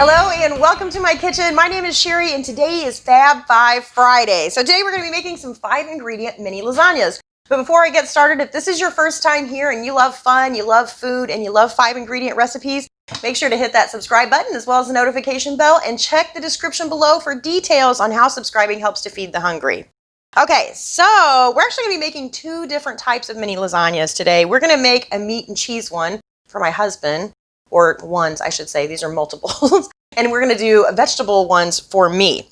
Hello and welcome to my kitchen. My name is Sherry and today is Fab 5 Friday. So today we're going to be making some 5-ingredient mini lasagnas. But before I get started, if this is your first time here and you love fun, you love food, and you love 5-ingredient recipes, make sure to hit that subscribe button as well as the notification bell and check the description below for details on how subscribing helps to feed the hungry. Okay, so we're actually going to be making two different types of mini lasagnas today. We're going to make a meat and cheese one for my husband. Or ones, I should say. These are multiples. And we're going to do vegetable ones for me.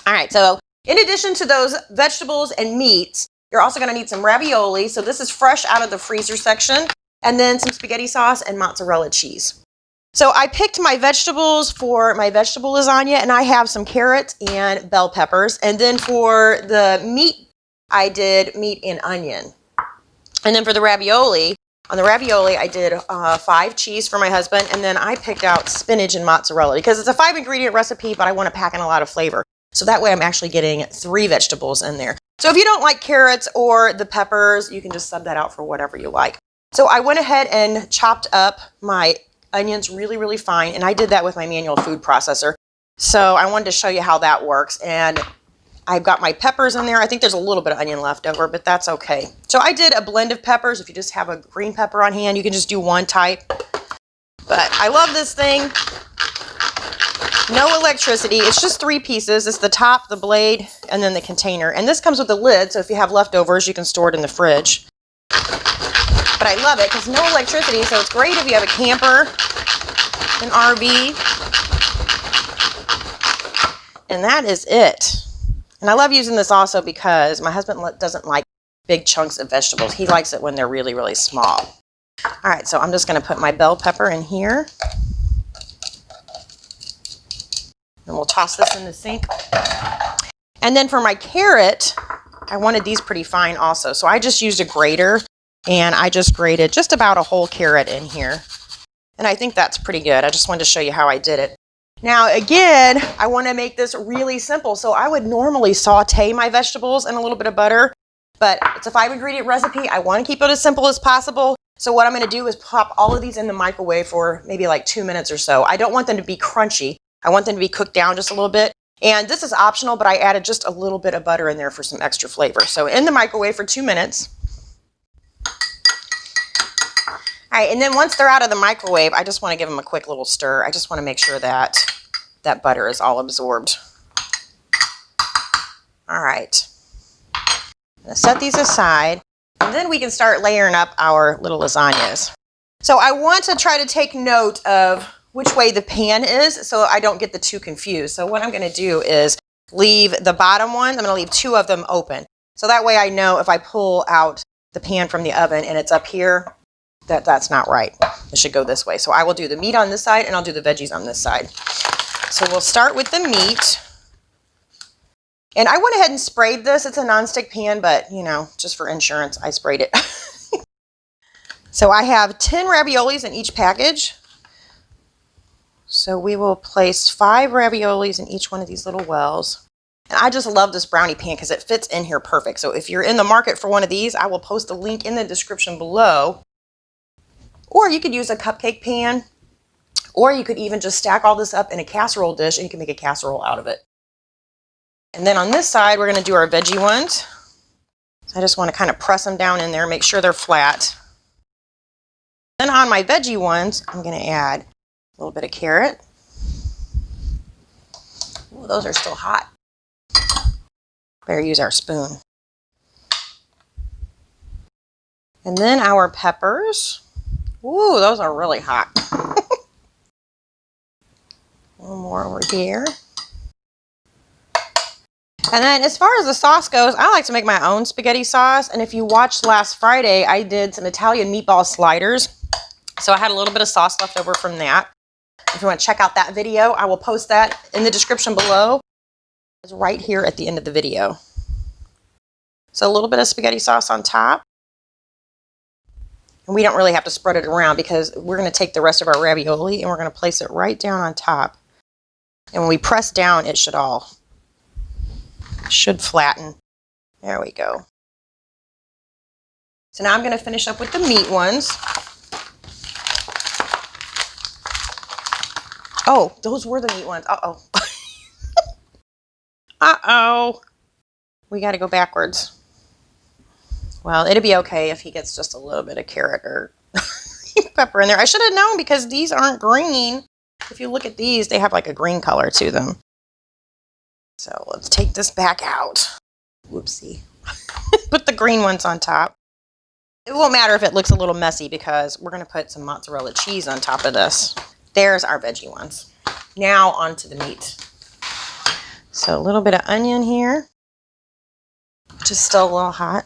All right, so in addition to those vegetables and meats, you're also going to need some ravioli. So this is fresh out of the freezer section. And then some spaghetti sauce and mozzarella cheese. So I picked my vegetables for my vegetable lasagna, and I have some carrots and bell peppers. And then for the meat, I did meat and onion. And then for the ravioli, on the ravioli, I did 5 cheese for my husband, and then I picked out spinach and mozzarella because it's a 5-ingredient recipe, but I want to pack in a lot of flavor. So that way I'm actually getting 3 vegetables in there. So if you don't like carrots or the peppers, you can just sub that out for whatever you like. So I went ahead and chopped up my onions really, really fine, and I did that with my manual food processor. So I wanted to show you how that works. And I've got my peppers in there. I think there's a little bit of onion left over, but that's okay. So I did a blend of peppers. If you just have a green pepper on hand, you can just do one type. But I love this thing. No electricity. It's just 3 pieces. It's the top, the blade, and then the container. And this comes with a lid, so if you have leftovers, you can store it in the fridge. But I love it because no electricity, so it's great if you have a camper, an RV. And that is it. And I love using this also because my husband doesn't like big chunks of vegetables. He likes it when they're really, really small. All right, so I'm just going to put my bell pepper in here. And we'll toss this in the sink. And then for my carrot, I wanted these pretty fine also. So I just used a grater, and I just grated just about a whole carrot in here. And I think that's pretty good. I just wanted to show you how I did it. Now, again, I want to make this really simple. So I would normally saute my vegetables in a little bit of butter, but it's a 5-ingredient recipe. I want to keep it as simple as possible. So what I'm going to do is pop all of these in the microwave for maybe like 2 minutes or so. I don't want them to be crunchy. I want them to be cooked down just a little bit. And this is optional, but I added just a little bit of butter in there for some extra flavor. So in the microwave for 2 minutes. All right, and then once they're out of the microwave, I just want to give them a quick little stir. I just want to make sure that that butter is all absorbed. All right. I'm going to set these aside, and then we can start layering up our little lasagnas. So I want to try to take note of which way the pan is so I don't get the two confused. So what I'm going to do is leave the bottom one. I'm going to leave 2 of them open. So that way I know if I pull out the pan from the oven and it's up here, that's not right. It should go this way. So I will do the meat on this side and I'll do the veggies on this side. So we'll start with the meat. And I went ahead and sprayed this. It's a nonstick pan, but you know, just for insurance, I sprayed it. So I have 10 raviolis in each package. So we will place 5 raviolis in each one of these little wells. And I just love this brownie pan because it fits in here perfect. So if you're in the market for one of these, I will post a link in the description below. Or you could use a cupcake pan, or you could even just stack all this up in a casserole dish and you can make a casserole out of it. And then on this side, we're going to do our veggie ones. So I just want to kind of press them down in there, make sure they're flat. Then on my veggie ones, I'm going to add a little bit of carrot. Ooh, those are still hot. Better use our spoon. And then our peppers. Ooh, those are really hot. A little more over here. And then as far as the sauce goes, I like to make my own spaghetti sauce. And if you watched last Friday, I did some Italian meatball sliders. So I had a little bit of sauce left over from that. If you want to check out that video, I will post that in the description below. It's right here at the end of the video. So a little bit of spaghetti sauce on top. And we don't really have to spread it around because we're going to take the rest of our ravioli and we're going to place it right down on top. And when we press down, it should flatten. There we go. So now I'm going to finish up with the meat ones. Oh, those were the meat ones. Uh-oh. Uh-oh. We got to go backwards. Well, it'd be okay if he gets just a little bit of carrot or pepper in there. I should have known because these aren't green. If you look at these, they have like a green color to them. So let's take this back out. Whoopsie. Put the green ones on top. It won't matter if it looks a little messy because we're going to put some mozzarella cheese on top of this. There's our veggie ones. Now onto the meat. So a little bit of onion here, which is still a little hot.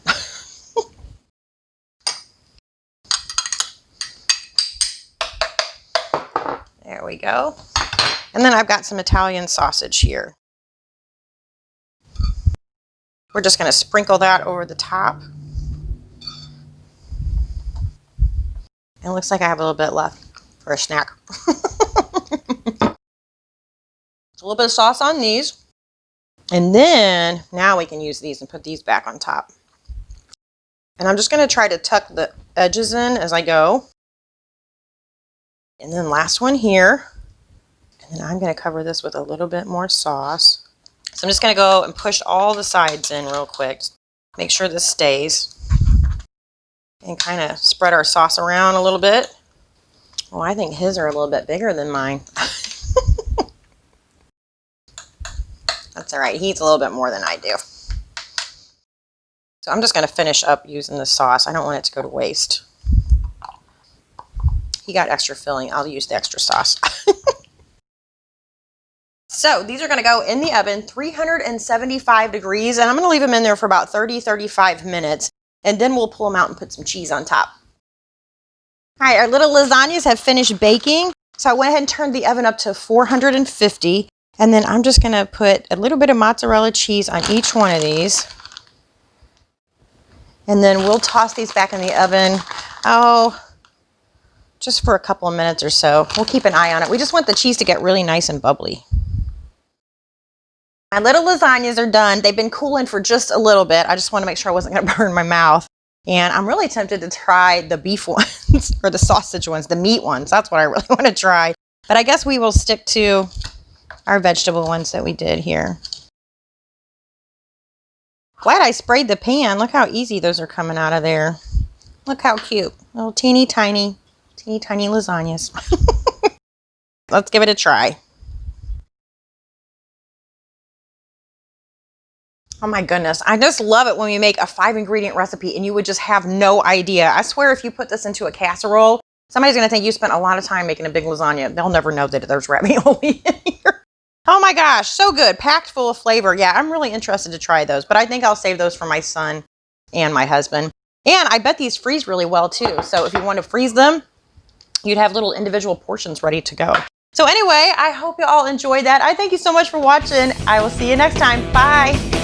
There we go. And then I've got some Italian sausage here. We're just going to sprinkle that over the top. It looks like I have a little bit left for a snack. A little bit of sauce on these. And then now we can use these and put these back on top. And I'm just going to try to tuck the edges in as I go. And then last one here. And then I'm going to cover this with a little bit more sauce. So I'm just going to go and push all the sides in real quick. Make sure this stays. And kind of spread our sauce around a little bit. Oh, I think his are a little bit bigger than mine. That's all right. He eats a little bit more than I do. So I'm just going to finish up using the sauce. I don't want it to go to waste. He got extra filling. I'll use the extra sauce. So these are going to go in the oven, 375 degrees, and I'm going to leave them in there for about 30-35 minutes. And then we'll pull them out and put some cheese on top. All right, our little lasagnas have finished baking. So I went ahead and turned the oven up to 450. And then I'm just going to put a little bit of mozzarella cheese on each one of these. And then we'll toss these back in the oven, just for a couple of minutes or so. We'll keep an eye on it. We just want the cheese to get really nice and bubbly. My little lasagnas are done. They've been cooling for just a little bit. I just want to make sure I wasn't going to burn my mouth. And I'm really tempted to try the beef ones or the sausage ones, the meat ones. That's what I really want to try. But I guess we will stick to our vegetable ones that we did here. Glad I sprayed the pan. Look how easy those are coming out of there. Look how cute. Little teeny tiny lasagnas. Let's give it a try. Oh my goodness. I just love it when we make a 5-ingredient recipe and you would just have no idea. I swear if you put this into a casserole, somebody's going to think you spent a lot of time making a big lasagna. They'll never know that there's ravioli in here. Oh my gosh, so good. Packed full of flavor. Yeah, I'm really interested to try those, but I think I'll save those for my son and my husband. And I bet these freeze really well too. So if you want to freeze them, you'd have little individual portions ready to go. So anyway, I hope you all enjoyed that. I thank you so much for watching. I will see you next time. Bye.